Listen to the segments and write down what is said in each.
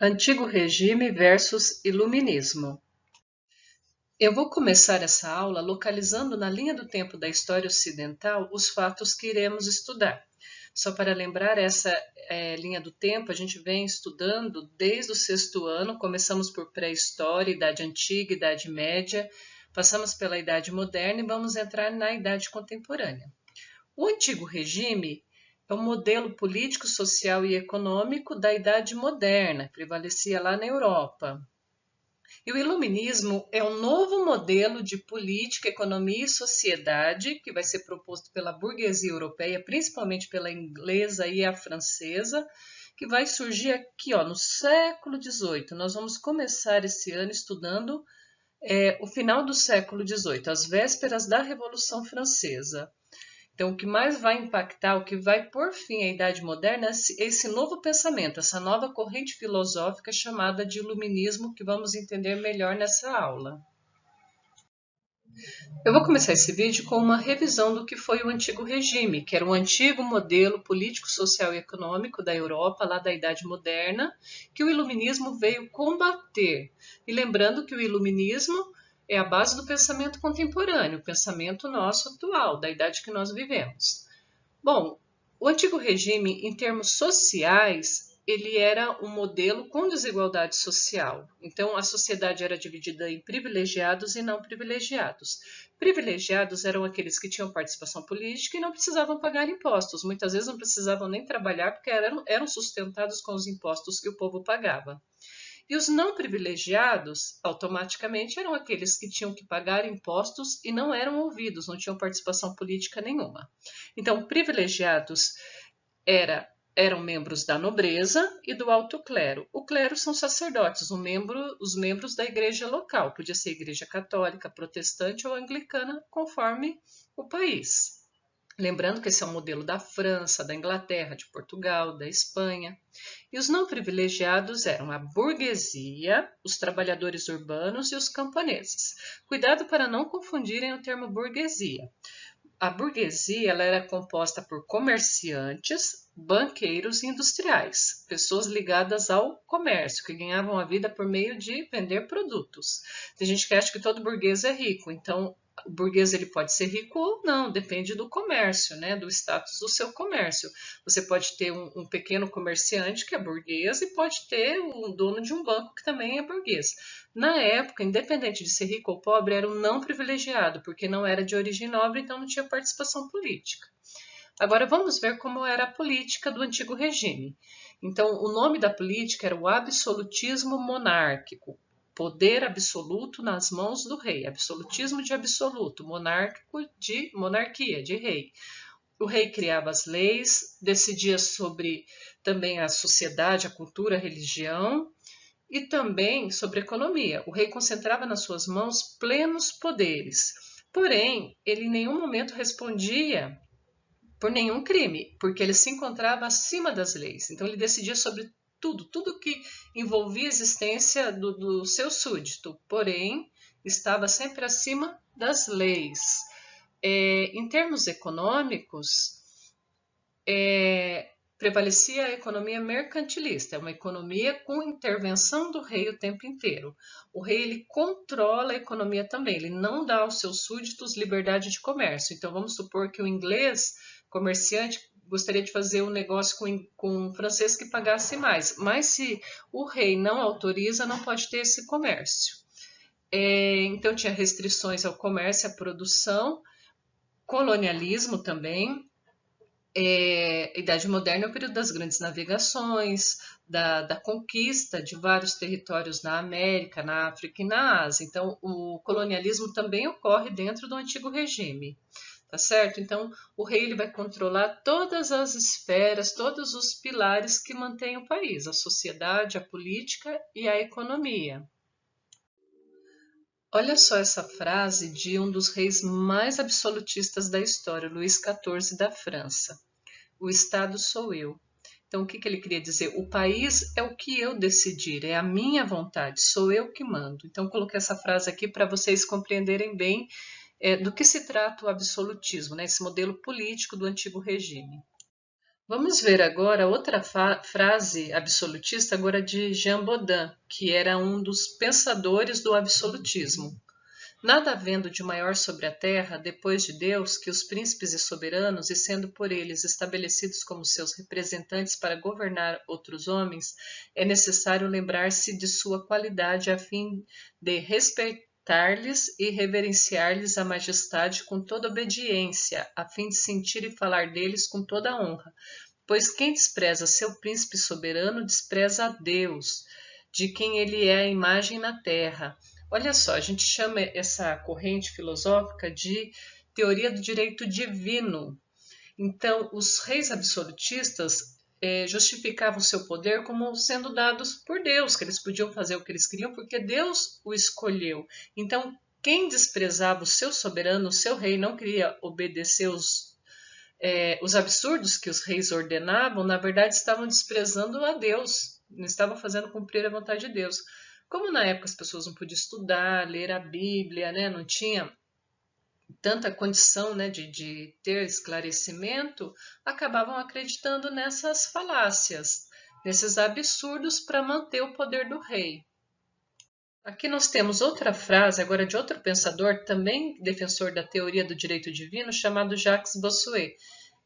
Antigo regime versus iluminismo. Eu vou começar essa aula localizando na linha do tempo da história ocidental os fatos que iremos estudar. Só para lembrar, essa linha do tempo a gente vem estudando desde o sexto ano, começamos por pré-história, Idade Antiga, Idade Média, passamos pela Idade Moderna e vamos entrar na Idade Contemporânea. O antigo regime é um modelo político, social e econômico da Idade Moderna, que prevalecia lá na Europa. E o iluminismo é um novo modelo de política, economia e sociedade que vai ser proposto pela burguesia europeia, principalmente pela inglesa e a francesa, que vai surgir aqui no século XVIII. Nós vamos começar esse ano estudando o final do século XVIII, as vésperas da Revolução Francesa. Então, o que mais vai impactar, o que vai por fim à Idade Moderna, é esse novo pensamento, essa nova corrente filosófica chamada de Iluminismo, que vamos entender melhor nessa aula. Eu vou começar esse vídeo com uma revisão do que foi o Antigo Regime, que era um antigo modelo político, social e econômico da Europa, lá da Idade Moderna, que o Iluminismo veio combater. E lembrando que o Iluminismo é a base do pensamento contemporâneo, o pensamento nosso atual, da idade que nós vivemos. Bom, o antigo regime, em termos sociais, ele era um modelo com desigualdade social. Então, a sociedade era dividida em privilegiados e não privilegiados. Privilegiados eram aqueles que tinham participação política e não precisavam pagar impostos. Muitas vezes não precisavam nem trabalhar porque eram sustentados com os impostos que o povo pagava. E os não privilegiados, automaticamente, eram aqueles que tinham que pagar impostos e não eram ouvidos, não tinham participação política nenhuma. Então, privilegiados eram membros da nobreza e do alto clero. O clero são sacerdotes, os membros da igreja local. Podia ser igreja católica, protestante ou anglicana, conforme o país. Lembrando que esse é um modelo da França, da Inglaterra, de Portugal, da Espanha. E os não privilegiados eram a burguesia, os trabalhadores urbanos e os camponeses. Cuidado para não confundirem o termo burguesia. A burguesia ela era composta por comerciantes, banqueiros e industriais, pessoas ligadas ao comércio, que ganhavam a vida por meio de vender produtos. Tem gente que acha que todo burguês é rico, então o burguês ele pode ser rico ou não, depende do comércio, né, do status do seu comércio. Você pode ter um pequeno comerciante que é burguês e pode ter um dono de um banco que também é burguês. Na época, independente de ser rico ou pobre, era um não privilegiado, porque não era de origem nobre, então não tinha participação política. Agora vamos ver como era a política do antigo regime. Então, o nome da política era o absolutismo monárquico, poder absoluto nas mãos do rei, absolutismo de absoluto, monárquico de monarquia, de rei. O rei criava as leis, decidia sobre também a sociedade, a cultura, a religião, e também sobre economia. O rei concentrava nas suas mãos plenos poderes. Porém, ele em nenhum momento respondia por nenhum crime, porque ele se encontrava acima das leis. Então, ele decidia sobre tudo, tudo que envolvia a existência do seu súdito, porém, estava sempre acima das leis. Em termos econômicos, prevalecia a economia mercantilista, é uma economia com intervenção do rei o tempo inteiro. O rei ele controla a economia também, ele não dá aos seus súditos liberdade de comércio. Então vamos supor que o inglês comerciante gostaria de fazer um negócio com um francês que pagasse mais, mas se o rei não autoriza, não pode ter esse comércio. Então tinha restrições ao comércio, à produção, colonialismo também. Idade Moderna é o período das grandes navegações, da conquista de vários territórios na América, na África e na Ásia. Então, o colonialismo também ocorre dentro do antigo regime, tá certo? Então, o rei ele vai controlar todas as esferas, todos os pilares que mantêm o país, a sociedade, a política e a economia. Olha só essa frase de um dos reis mais absolutistas da história, Luís XIV da França. O Estado sou eu. Então, o que ele queria dizer? O país é o que eu decidir, é a minha vontade, sou eu que mando. Então, coloquei essa frase aqui para vocês compreenderem bem do que se trata o absolutismo, né? Esse modelo político do antigo regime. Vamos ver agora outra frase absolutista agora de Jean Bodin, que era um dos pensadores do absolutismo. Nada havendo de maior sobre a terra, depois de Deus, que os príncipes e soberanos, e sendo por eles estabelecidos como seus representantes para governar outros homens, é necessário lembrar-se de sua qualidade a fim de respeitar-lhes e reverenciar-lhes a majestade com toda obediência, a fim de sentir e falar deles com toda honra. Pois quem despreza seu príncipe soberano despreza a Deus, de quem ele é a imagem na terra. Olha só, a gente chama essa corrente filosófica de teoria do direito divino. Então, os reis absolutistas justificavam seu poder como sendo dados por Deus, que eles podiam fazer o que eles queriam porque Deus o escolheu. Então, quem desprezava o seu soberano, o seu rei, não queria obedecer os absurdos que os reis ordenavam, na verdade estavam desprezando a Deus, não estavam fazendo cumprir a vontade de Deus. Como na época as pessoas não podiam estudar, ler a Bíblia, né, não tinha tanta condição, né, de ter esclarecimento, acabavam acreditando nessas falácias, nesses absurdos para manter o poder do rei. Aqui nós temos outra frase, agora de outro pensador, também defensor da teoria do direito divino, chamado Jacques Bossuet.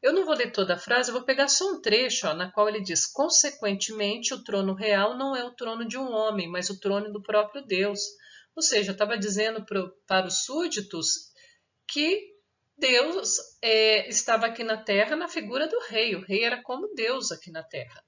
Eu não vou ler toda a frase, eu vou pegar só um trecho, na qual ele diz: consequentemente, o trono real não é o trono de um homem, mas o trono do próprio Deus. Ou seja, estava dizendo para os súditos que Deus estava aqui na terra na figura do rei. O rei era como Deus aqui na terra.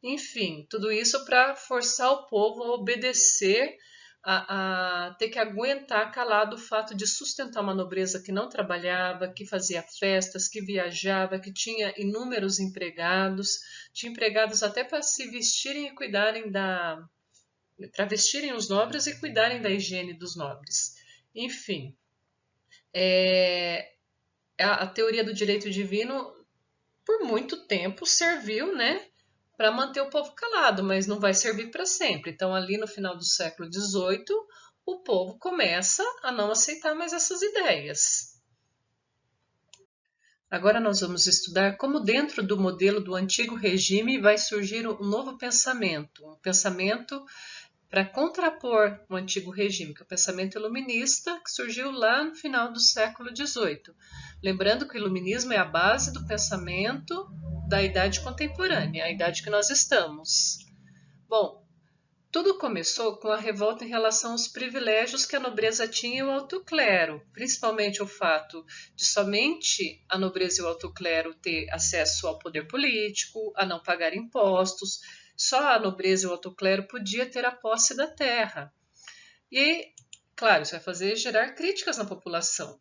Enfim, tudo isso para forçar o povo a obedecer, a ter que aguentar calado o fato de sustentar uma nobreza que não trabalhava, que fazia festas, que viajava, que tinha inúmeros empregados, tinha empregados até para se vestirem e cuidarem para vestirem os nobres e cuidarem da higiene dos nobres. Enfim, a teoria do direito divino por muito tempo serviu, né, para manter o povo calado, mas não vai servir para sempre. Então, ali no final do século XVIII, o povo começa a não aceitar mais essas ideias. Agora nós vamos estudar como dentro do modelo do antigo regime vai surgir um novo pensamento, um pensamento para contrapor o antigo regime, que é o pensamento iluminista, que surgiu lá no final do século XVIII. Lembrando que o iluminismo é a base do pensamento da idade contemporânea, a idade que nós estamos. Bom, tudo começou com a revolta em relação aos privilégios que a nobreza tinha e o alto clero, principalmente o fato de somente a nobreza e o alto clero ter acesso ao poder político, a não pagar impostos, só a nobreza e o alto clero podia ter a posse da terra. E, claro, isso vai gerar críticas na população.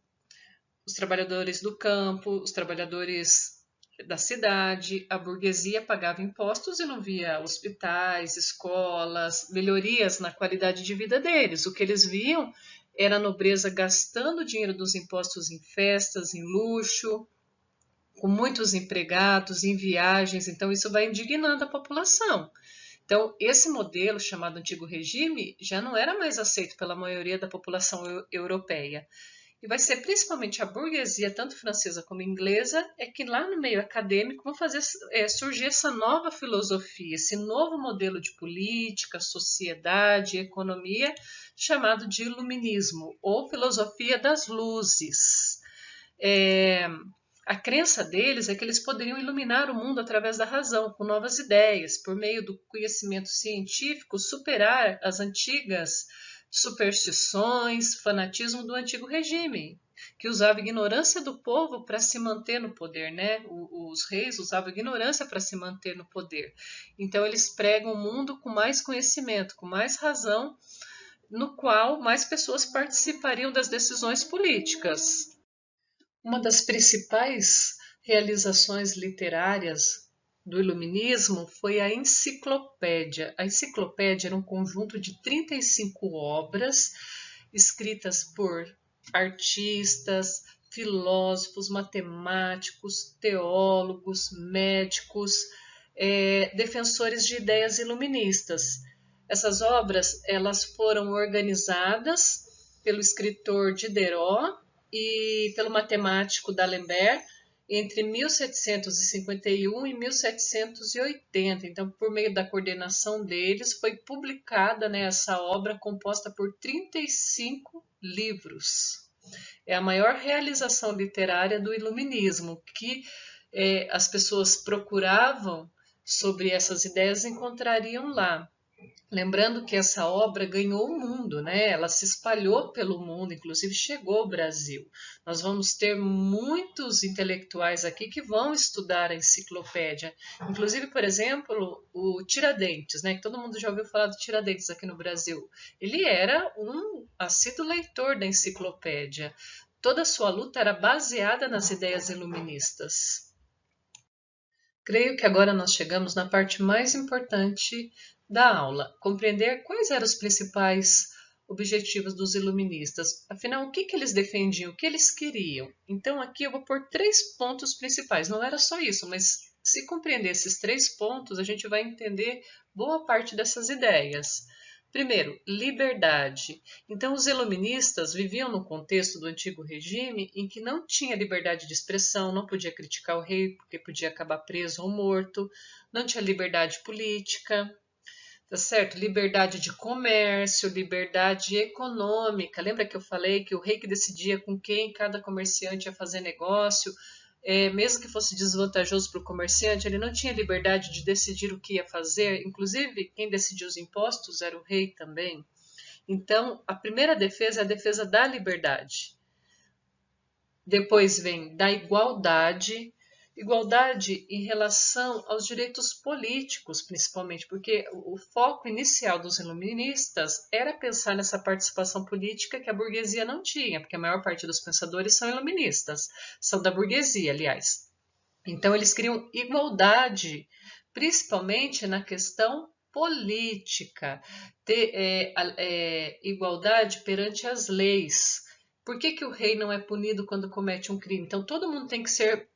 Os trabalhadores do campo, os trabalhadores da cidade, a burguesia pagava impostos e não via hospitais, escolas, melhorias na qualidade de vida deles. O que eles viam era a nobreza gastando o dinheiro dos impostos em festas, em luxo, com muitos empregados, em viagens. Então, isso vai indignando a população. Então, esse modelo chamado Antigo Regime já não era mais aceito pela maioria da população europeia. E vai ser principalmente a burguesia, tanto francesa como inglesa, é que lá no meio acadêmico vão fazer surgir essa nova filosofia, esse novo modelo de política, sociedade, economia, chamado de iluminismo, ou filosofia das luzes. A crença deles é que eles poderiam iluminar o mundo através da razão, com novas ideias, por meio do conhecimento científico, superar as antigas superstições, fanatismo do antigo regime, que usava a ignorância do povo para se manter no poder, né? Os reis usavam a ignorância para se manter no poder. Então eles pregam um mundo com mais conhecimento, com mais razão, no qual mais pessoas participariam das decisões políticas. Uma das principais realizações literárias do iluminismo foi a enciclopédia. A enciclopédia era um conjunto de 35 obras escritas por artistas, filósofos, matemáticos, teólogos, médicos, defensores de ideias iluministas. Essas obras elas foram organizadas pelo escritor Diderot e pelo matemático D'Alembert, entre 1751 e 1780. Então, por meio da coordenação deles, foi publicada, né, essa obra composta por 35 livros. É a maior realização literária do Iluminismo, que as pessoas procuravam sobre essas ideias e encontrariam lá. Lembrando que essa obra ganhou o mundo, né? Ela se espalhou pelo mundo, inclusive chegou ao Brasil. Nós vamos ter muitos intelectuais aqui que vão estudar a enciclopédia. Inclusive, por exemplo, o Tiradentes, né? Que todo mundo já ouviu falar do Tiradentes aqui no Brasil. Ele era um assíduo leitor da enciclopédia. Toda a sua luta era baseada nas ideias iluministas. Creio que agora nós chegamos na parte mais importante da aula, compreender quais eram os principais objetivos dos iluministas. Afinal, o que eles defendiam, o que eles queriam? Então, aqui eu vou pôr 3 pontos principais. Não era só isso, mas se compreender esses 3 pontos, a gente vai entender boa parte dessas ideias. Primeiro, liberdade. Então, os iluministas viviam no contexto do antigo regime em que não tinha liberdade de expressão, não podia criticar o rei porque podia acabar preso ou morto, não tinha liberdade política, tá certo? Liberdade de comércio, liberdade econômica. Lembra que eu falei que o rei que decidia com quem cada comerciante ia fazer negócio, mesmo que fosse desvantajoso para o comerciante, ele não tinha liberdade de decidir o que ia fazer. Inclusive, quem decidia os impostos era o rei também. Então, a primeira defesa é a defesa da liberdade. Depois vem da igualdade. Igualdade em relação aos direitos políticos, principalmente, porque o foco inicial dos iluministas era pensar nessa participação política que a burguesia não tinha, porque a maior parte dos pensadores são iluministas, são da burguesia, aliás. Então, eles queriam igualdade, principalmente na questão política, ter igualdade perante as leis. Por que o rei não é punido quando comete um crime? Então, todo mundo tem que ser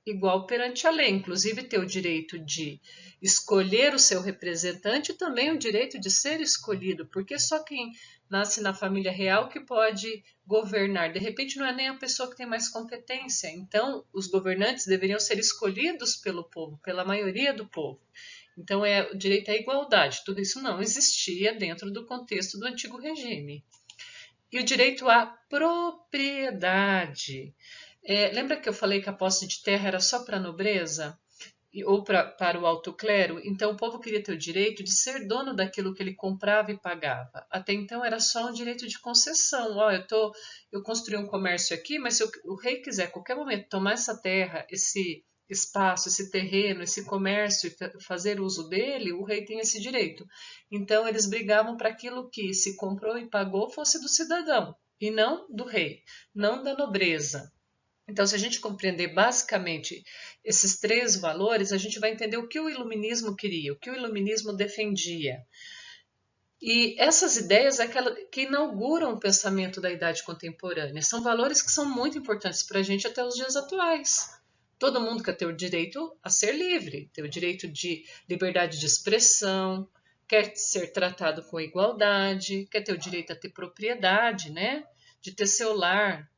igual perante a lei, inclusive ter o direito de escolher o seu representante e também o direito de ser escolhido, porque só quem nasce na família real que pode governar. De repente não é nem a pessoa que tem mais competência, então os governantes deveriam ser escolhidos pelo povo, pela maioria do povo. Então é o direito à igualdade, tudo isso não existia dentro do contexto do antigo regime. E o direito à propriedade. Lembra que eu falei que a posse de terra era só para a nobreza? Ou para o alto clero? Então o povo queria ter o direito de ser dono daquilo que ele comprava e pagava. Até então era só um direito de concessão. Eu construí um comércio aqui, mas se o rei quiser a qualquer momento tomar essa terra, esse espaço, esse terreno, esse comércio e fazer uso dele, o rei tem esse direito. Então eles brigavam para aquilo que se comprou e pagou fosse do cidadão e não do rei, não da nobreza. Então, se a gente compreender basicamente esses 3 valores, a gente vai entender o que o iluminismo queria, o que o iluminismo defendia. E essas ideias é aquelas que inauguram o pensamento da idade contemporânea. São valores que são muito importantes para a gente até os dias atuais. Todo mundo quer ter o direito a ser livre, ter o direito de liberdade de expressão, quer ser tratado com igualdade, quer ter o direito a ter propriedade, né? De ter seu lar,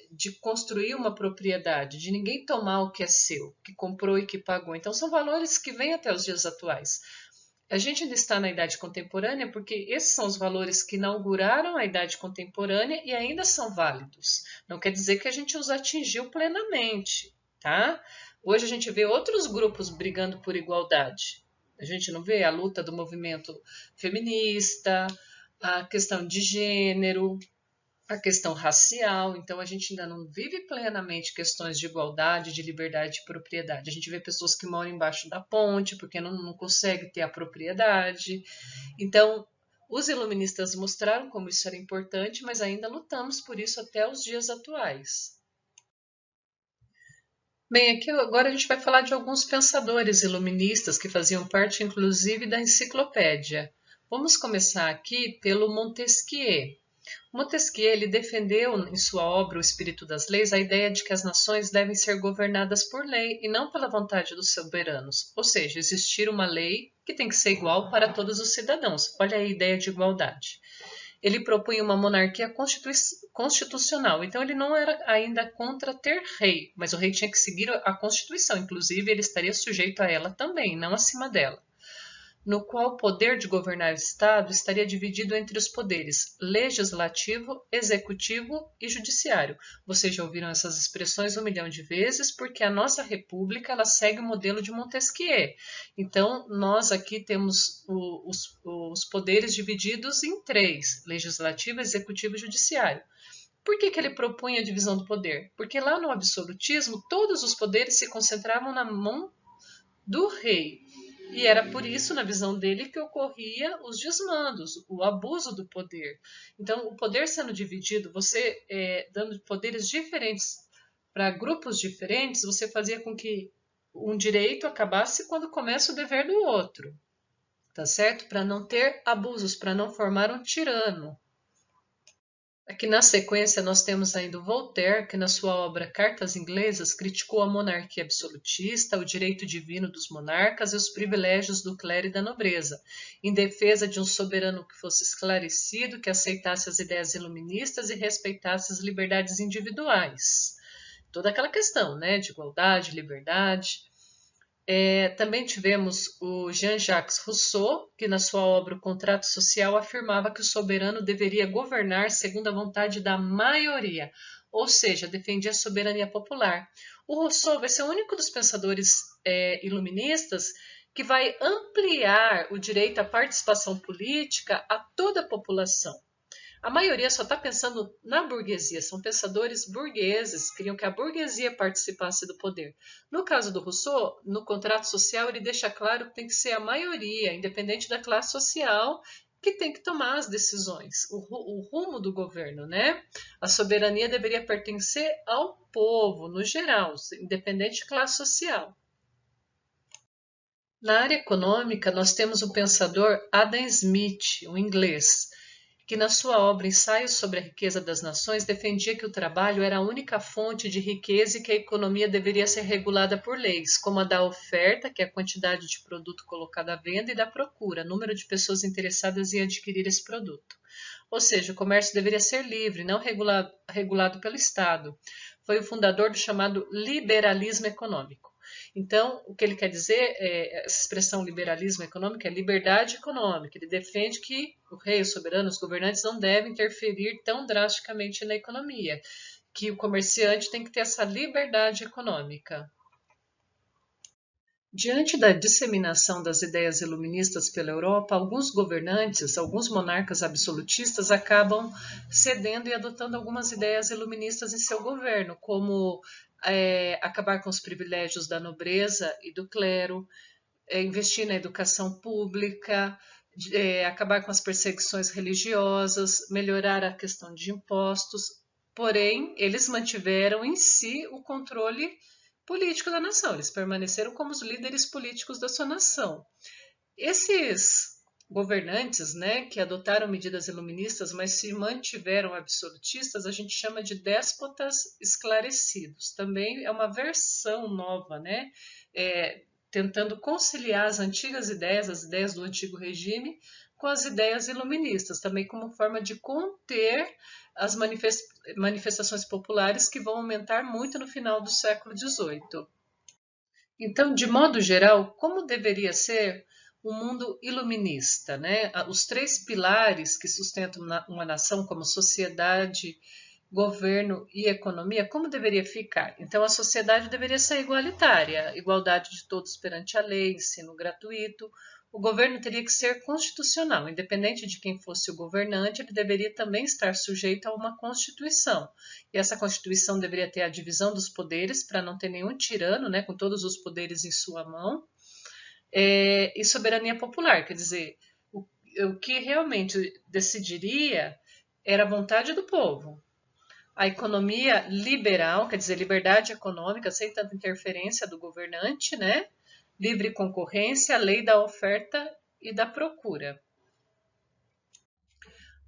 de construir uma propriedade, de ninguém tomar o que é seu, que comprou e que pagou. Então, são valores que vêm até os dias atuais. A gente ainda está na idade contemporânea porque esses são os valores que inauguraram a idade contemporânea e ainda são válidos. Não quer dizer que a gente os atingiu plenamente, tá? Hoje a gente vê outros grupos brigando por igualdade. A gente não vê a luta do movimento feminista, a questão de gênero, a questão racial. Então a gente ainda não vive plenamente questões de igualdade, de liberdade de propriedade. A gente vê pessoas que moram embaixo da ponte porque não conseguem ter a propriedade. Então os iluministas mostraram como isso era importante, mas ainda lutamos por isso até os dias atuais. Bem, aqui agora a gente vai falar de alguns pensadores iluministas que faziam parte inclusive da enciclopédia. Vamos começar aqui pelo Montesquieu. Montesquieu ele defendeu em sua obra O Espírito das Leis a ideia de que as nações devem ser governadas por lei e não pela vontade dos soberanos, ou seja, existir uma lei que tem que ser igual para todos os cidadãos. Olha a ideia de igualdade. ele propunha uma monarquia constitucional. Então ele não era ainda contra ter rei, mas o rei tinha que seguir a Constituição. Inclusive, ele estaria sujeito a ela também, não acima dela, no qual o poder de governar o Estado estaria dividido entre os poderes legislativo, executivo e judiciário. Vocês já ouviram essas expressões 1 milhão de vezes, porque a nossa república ela segue o modelo de Montesquieu. Então, nós aqui temos os poderes divididos em 3, legislativo, executivo e judiciário. Por que ele propunha a divisão do poder? Porque lá no absolutismo, todos os poderes se concentravam na mão do rei. E era por isso, na visão dele, que ocorria os desmandos, o abuso do poder. Então, o poder sendo dividido, você dando poderes diferentes para grupos diferentes, você fazia com que um direito acabasse quando começa o dever do outro, tá certo? Para não ter abusos, para não formar um tirano. Aqui na sequência nós temos ainda o Voltaire, que na sua obra Cartas Inglesas criticou a monarquia absolutista, o direito divino dos monarcas e os privilégios do clero e da nobreza, em defesa de um soberano que fosse esclarecido, que aceitasse as ideias iluministas e respeitasse as liberdades individuais. Toda aquela questão, né, de igualdade, liberdade. Também tivemos o Jean-Jacques Rousseau, que na sua obra O Contrato Social afirmava que o soberano deveria governar segundo a vontade da maioria, ou seja, defendia a soberania popular. O Rousseau vai ser o único dos pensadores iluministas que vai ampliar o direito à participação política a toda a população. A maioria só está pensando na burguesia, são pensadores burgueses, queriam que a burguesia participasse do poder. No caso do Rousseau, no contrato social, ele deixa claro que tem que ser a maioria, independente da classe social, que tem que tomar as decisões, o rumo do governo, né? A soberania deveria pertencer ao povo, no geral, independente de classe social. Na área econômica, nós temos o pensador Adam Smith, um inglês, que na sua obra Ensaios sobre a Riqueza das Nações defendia que o trabalho era a única fonte de riqueza e que a economia deveria ser regulada por leis, como a da oferta, que é a quantidade de produto colocado à venda, e da procura, número de pessoas interessadas em adquirir esse produto. Ou seja, o comércio deveria ser livre, não regulado pelo Estado. Foi o fundador do chamado liberalismo econômico. Então, o que ele quer dizer, essa expressão liberalismo econômico, é liberdade econômica. Ele defende que o rei, o soberano, os governantes não devem interferir tão drasticamente na economia, que o comerciante tem que ter essa liberdade econômica. Diante da disseminação das ideias iluministas pela Europa, alguns governantes, alguns monarcas absolutistas acabam cedendo e adotando algumas ideias iluministas em seu governo, como acabar com os privilégios da nobreza e do clero, investir na educação pública, acabar com as perseguições religiosas, melhorar a questão de impostos. Porém, eles mantiveram em si o controle político da nação, eles permaneceram como os líderes políticos da sua nação. Esses governantes, né, que adotaram medidas iluministas, mas se mantiveram absolutistas, a gente chama de déspotas esclarecidos. Também é uma versão nova, né, tentando conciliar as antigas ideias, as ideias do antigo regime, com as ideias iluministas, também como forma de conter as manifestações populares que vão aumentar muito no final do século XVIII. Então, de modo geral, como deveria ser um mundo iluminista, né? Os 3 pilares que sustentam uma nação como sociedade, governo e economia, como deveria ficar? Então, a sociedade deveria ser igualitária, igualdade de todos perante a lei, ensino gratuito. O governo teria que ser constitucional, independente de quem fosse o governante, ele deveria também estar sujeito a uma constituição. E essa constituição deveria ter a divisão dos poderes, para não ter nenhum tirano, né, com todos os poderes em sua mão, e soberania popular, quer dizer, o que realmente decidiria era a vontade do povo. A economia liberal, quer dizer, liberdade econômica, sem tanta interferência do governante, né? Livre concorrência, lei da oferta e da procura.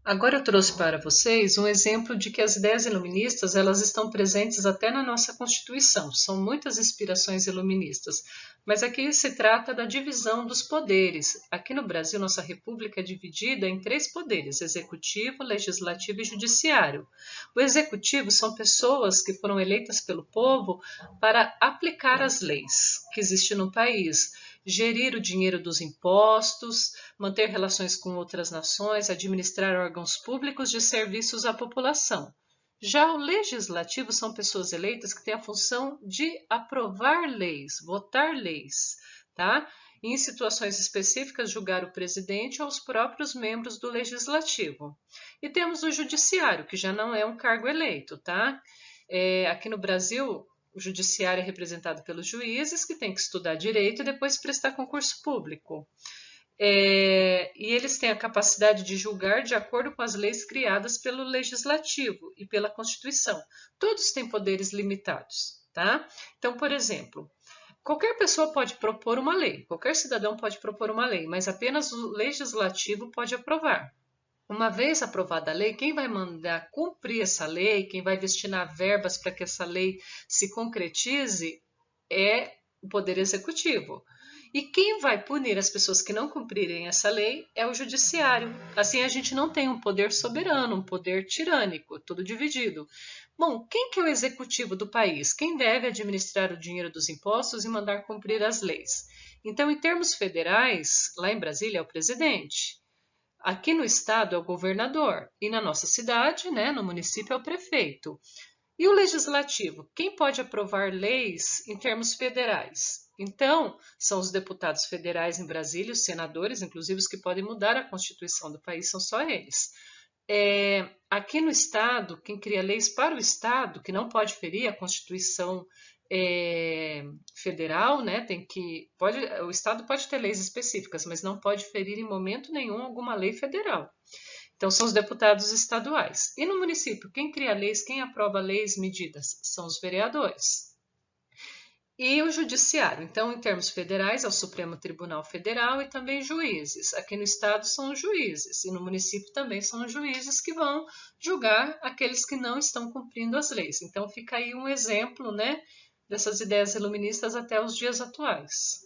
Agora eu trouxe para vocês um exemplo de que as ideias iluministas elas estão presentes até na nossa Constituição. São muitas inspirações iluministas, mas aqui se trata da divisão dos poderes. Aqui no Brasil, nossa república é dividida em 3 poderes: executivo, legislativo e judiciário. O executivo são pessoas que foram eleitas pelo povo para aplicar as leis que existem no país, gerir o dinheiro dos impostos, manter relações com outras nações, administrar órgãos públicos de serviços à população. Já o legislativo são pessoas eleitas que têm a função de aprovar leis, votar leis, tá? E em situações específicas, julgar o presidente ou os próprios membros do legislativo. E temos o judiciário, que já não é um cargo eleito, tá? Aqui no Brasil, o judiciário é representado pelos juízes, que têm que estudar direito e depois prestar concurso público. E eles têm a capacidade de julgar de acordo com as leis criadas pelo legislativo e pela Constituição. Todos têm poderes limitados, tá? Então, por exemplo, qualquer pessoa pode propor uma lei, qualquer cidadão pode propor uma lei, mas apenas o legislativo pode aprovar. Uma vez aprovada a lei, quem vai mandar cumprir essa lei, quem vai destinar verbas para que essa lei se concretize é o Poder Executivo. E quem vai punir as pessoas que não cumprirem essa lei é o Judiciário. Assim a gente não tem um poder soberano, um poder tirânico, tudo dividido. Bom, quem que é o executivo do país? Quem deve administrar o dinheiro dos impostos e mandar cumprir as leis? Então, em termos federais, lá em Brasília é o presidente. Aqui no estado é o governador e na nossa cidade, né, no município, é o prefeito. E o legislativo? Quem pode aprovar leis em termos federais? Então, são os deputados federais em Brasília, os senadores, inclusive os que podem mudar a Constituição do país, são só eles. Aqui no estado, quem cria leis para o estado, que não pode ferir a Constituição federal, né? O estado pode ter leis específicas, mas não pode ferir em momento nenhum alguma lei federal. Então, são os deputados estaduais. E no município, quem cria leis, quem aprova leis, medidas? São os vereadores. E o judiciário, então, em termos federais, é o Supremo Tribunal Federal e também juízes. Aqui no estado são os juízes e no município também são os juízes que vão julgar aqueles que não estão cumprindo as leis. Então, fica aí um exemplo, né, dessas ideias iluministas até os dias atuais.